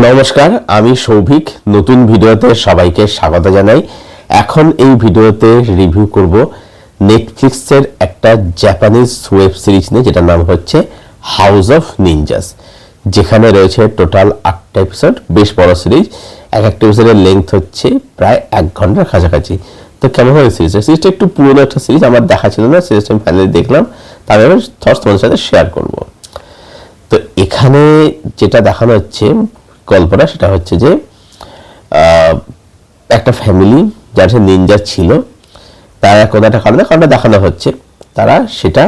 নমস্কার, আমি সৌভিক। নতুন ভিডিওতে সবাইকে স্বাগত জানাই। এখন এই ভিডিওতে রিভিউ করব নেটফ্লিক্সের একটা জাপানিজ ওয়েব সিরিজ নিয়ে, যেটার নাম হচ্ছে হাউস অফ নিনজাস, যেখানে রয়েছে টোটাল 8টা এপিসোড। বেশ বড় সিরিজ, এক একটা এপিসোডের লেন্থ হচ্ছে প্রায় 1 ঘন্টার কাছাকাছি। তো কেমন হয় সিরিজটা একটু পুরোনো একটা সিরিজ, আমার দেখা ছিল না, সিরিজটা আমি ফাইনালি দেখলাম, তার আমি থটস তোমাদের সাথে শেয়ার করব। তো এখানে যেটা দেখানো হচ্ছে গল্পটা, সেটা হচ্ছে যে একটা ফ্যামিলি যার সাথে নিনজা ছিল, তারা কোনো একটা কারণে দেখানো হচ্ছে, তারা সেটা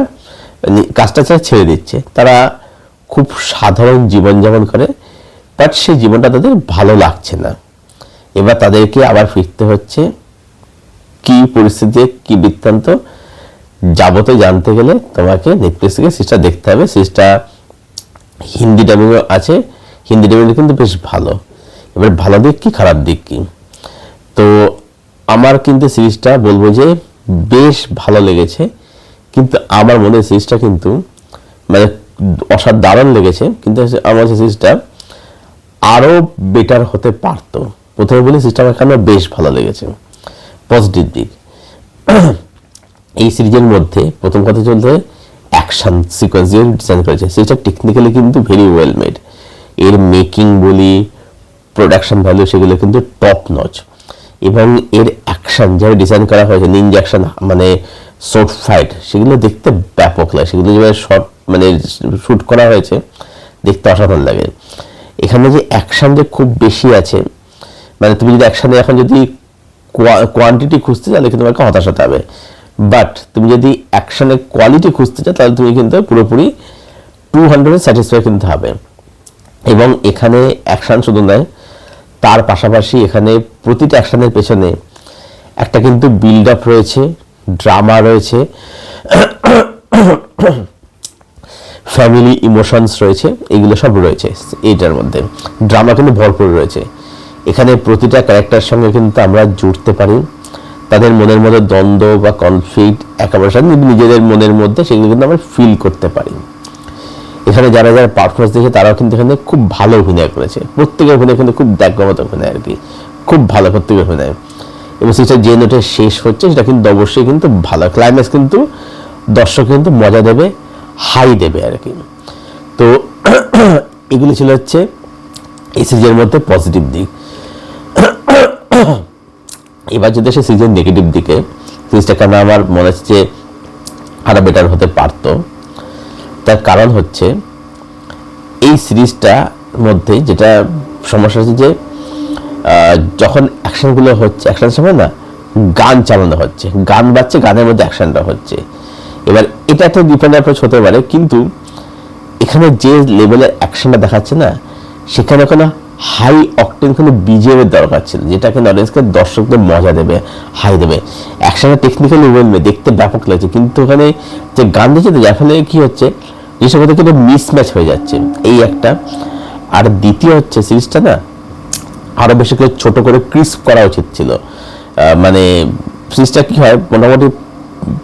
কাজটা ছেড়ে দিচ্ছে। তারা খুব সাধারণ জীবনযাপন করে, বাট সেই জীবনটা তাদের ভালো লাগছে না। এবার তাদেরকে আবার ফিরতে হচ্ছে। কি পরিস্থিতি, কি বৃত্তান্ত যাবতীয় জানতে গেলে তোমাকে নেটফ্লিক্স থেকে সিরিজটা দেখতে হবে। সিরিজটা হিন্দি ডাবিংও আছে, হিন্দি ডাবিংটা কিন্তু বেশ ভালো। এবার ভালো দিক কি, খারাপ দিক কি, তো আমার কিন্তু সিরিজটা বলবো যে বেশ ভালো লেগেছে। কিন্তু আমার মনে হয় সিরিজটা কিন্তু মানে অসাধারণ লেগেছে, কিন্তু আমার সিরিজটা আরও বেটার হতে পারতো। প্রথমে বলি সিরিজটা আমার কেন বেশ ভালো লেগেছে। পজিটিভ দিক, এই সিরিজের মধ্যে প্রথম কথা চলতে অ্যাকশন সিকোয়েন্স দিয়ে ডিজাইন করেছে। সিরিজটা টেকনিক্যালি কিন্তু ভেরি ওয়েল মেড। এর মেকিং বলি, প্রোডাকশন ভ্যালু, সেগুলো কিন্তু টপ নচ। এবং এর অ্যাকশন যেভাবে ডিজাইন করা হয়েছে, নিনজা অ্যাকশন মানে শর্ট ফাইট, সেগুলো দেখতে ব্যাপক লাগে। সেগুলো যেভাবে শর্ট মানে শ্যুট করা হয়েছে, দেখতে অসাধারণ লাগে। এখানে যে অ্যাকশন যে খুব বেশি আছে, মানে তুমি যদি অ্যাকশনে এখন যদি কোয়ান্টিটি খুঁজতে চাও, তাহলে তোমাকে হতাশ হতে হবে। বাট তুমি যদি অ্যাকশনের কোয়ালিটি খুঁজতে চাও, তাহলে তুমি কিন্তু পুরোপুরি 200 স্যাটিসফাই কিন্তু হবে। এবং এখানে অ্যাকশন শুধু নয়, তার পাশাপাশি এখানে প্রতিটা অ্যাকশনের পেছনে একটা কিন্তু বিল্ড আপ রয়েছে, ড্রামা রয়েছে, ফ্যামিলি ইমোশনস রয়েছে, এগুলো সব রয়েছে এইটার মধ্যে। ড্রামা কিন্তু ভরপুর রয়েছে। এখানে প্রতিটা ক্যারেক্টারের সঙ্গে কিন্তু আমরা জুড়তে পারি, তাদের মনের মধ্যে দ্বন্দ্ব বা কনফ্লিক্ট একেবারে নিজেদের মনের মধ্যে, সেগুলো কিন্তু আমরা ফিল করতে পারি। এখানে যারা যারা পারফরমেন্স দেখে, তারাও কিন্তু এখানে খুব ভালো অভিনয় করেছে। প্রত্যেকের অভিনয় কিন্তু খুব দেখামত অভিনয় আর কি, খুব ভালো প্রত্যেকের অভিনয়। এবং সেটা যে নোটে শেষ হচ্ছে, সেটা কিন্তু অবশ্যই কিন্তু ভালো। ক্লাইম্যাক্স কিন্তু দর্শক কিন্তু মজা দেবে, হাই দেবে আর কি। তো এগুলি ছিল হচ্ছে এই সিরিজের মধ্যে পজিটিভ দিক। এবার যদি সে সিরিজের নেগেটিভ দিকে, সিরিজটা কেন আমার মনে হচ্ছে যে আরো বেটার হতে পারতো, তার কারণ হচ্ছে এই সিরিজটার মধ্যে যেটা সমস্যা হচ্ছে যে যখন অ্যাকশনগুলো হচ্ছে, অ্যাকশনের সময় না গান চালানো হচ্ছে, গান বাজছে, গানের মধ্যে অ্যাকশনটা হচ্ছে। এবার এটা একটা ডিফারেন্ট অ্যাপ্রোচ হতে পারে, কিন্তু এখানে যে লেভেলের অ্যাকশনটা দেখাচ্ছে না, সেখানে কোনো হাই অকটেন কোনো বিজিএম এর দরকার ছিল, যেটা কিন্তু অডিয়েন্সকে, দর্শকদের মজা দেবে, হাই দেবে। অ্যাকশনটা টেকনিক্যালি ওয়েল মেড, দেখতে ব্যাপক লাগছে, কিন্তু ওখানে যে গান দিচ্ছে, যার ফলে কি হচ্ছে, জিনিসের মধ্যে কিন্তু মিসম্যাচ হয়ে যাচ্ছে, এই একটা। আর দ্বিতীয় হচ্ছে সিরিজটা না আরো বেশি করে ছোট করে ক্রিস্প করা উচিত ছিল। মানে সিরিজটা কি হয়, মোটামুটি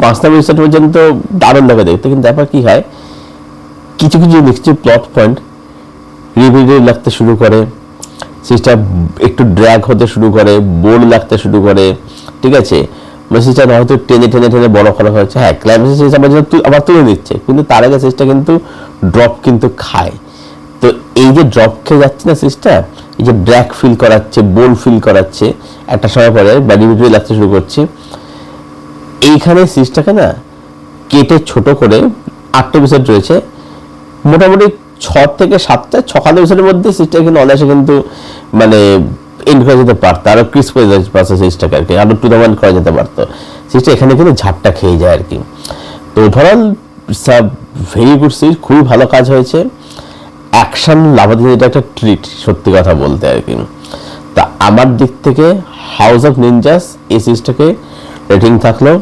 5টা এপিসোড পর্যন্ত দারুণ লাগে দেখতে, কিন্তু ব্যাপার কি হয়, কিছু কিছু প্লট পয়েন্ট রিপিটেড লাগতে শুরু করে, সিরিজটা একটু ড্র্যাগ হতে শুরু করে, বোর লাগতে শুরু করে, ঠিক আছে। সিরিজটা হয়তো টেনে টেনে টেনে বড় করা হয়েছে, হ্যাঁ ক্লাইম্যাক্স সিরিজ আবার তুলে নিচ্ছে, কিন্তু তার আগে সিরিজটা কিন্তু ড্রপ কিন্তু খায়। তো এই যে ড্রপ খেয়ে যাচ্ছে না সিরিজটা, এই যে ড্র্যাগ ফিল করাচ্ছে, বোর ফিল করাচ্ছে, একটা সময় পরে বা রিপিটেড লাগতে শুরু করছে। এইখানে সিরিজটাকে না কেটে ছোট করে 8টা এপিসোড রয়েছে, মোটামুটি 6 থেকে 7টা 6 এপিসোডের মধ্যে সিরিজটা কিন্তু অনায়াসে কিন্তু মানে এন্ড করা যেতে পারতো, আরো ক্রিস্প হয়ে যেতে পারতো সিরিজটাকে আর কি, আরো টুর্নামেন্ট করা যেতে পারতো। সিরিজটা এখানে কিন্তু ঝাপটা খেয়ে যায় আর কি। তো ওভারঅল ভেরি গুড সিরিজ, খুবই ভালো কাজ হয়েছে। অ্যাকশন লাভাদের এটা একটা ট্রিট, সত্যি কথা বলতে আর কি। তা আমার দিক থেকে হাউস অফ নিনজাস এই সিরিজটাকে রেটিং থাকলো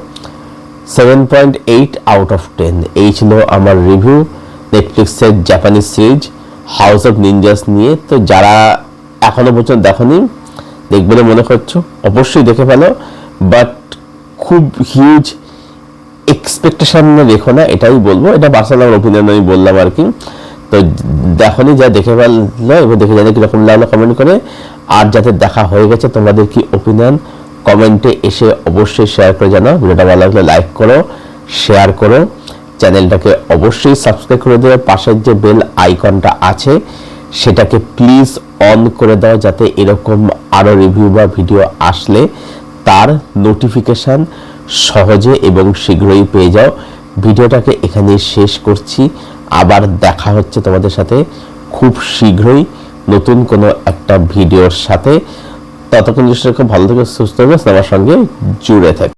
7.8 আউট অফ 10। এই ছিল আমার রিভিউ নেটফ্লিক্সের Japanese series house of ninjas নিয়ে। তো যারা এখনো পর্যন্ত দেখোনি, দেখবে বলে মনে করছো, অবশ্যই দেখে ফেলো, বাট খুব হিউজ এক্সপেকটেশন রেখো না, এটাই বলবো। এটা পার্সোনাল ওপিনিয়ন আমি বললাম আর কি। তো দেখনি যা দেখে ফেললো এবং দেখে জানি কিরকম লাগলো কমেন্ট করে। আর যাতে দেখা হয়ে গেছে তোমাদের কি ওপিনিয়ন কমেন্টে এসে অবশ্যই শেয়ার করে জানাও। ভিডিওটা ভালো লাগলে লাইক করো, শেয়ার করো, চ্যানেলটাকে অবশ্যই সাবস্ক্রাইব করে দেবে। পাশের যে বেল আইকনটা আছে সেটাকে প্লিজ অন করে দাও, যাতে এরকম আরও রিভিউ বা ভিডিও আসলে তার নোটিফিকেশান সহজে এবং শীঘ্রই পেয়ে যাও। ভিডিওটাকে এখানেই শেষ করছি, আবার দেখা হচ্ছে তোমাদের সাথে খুব শীঘ্রই নতুন কোনো একটা ভিডিওর সাথে। ততক্ষণ খুব ভালো থেকে সুস্থ হবে, আমার সঙ্গে জুড়ে থাকে।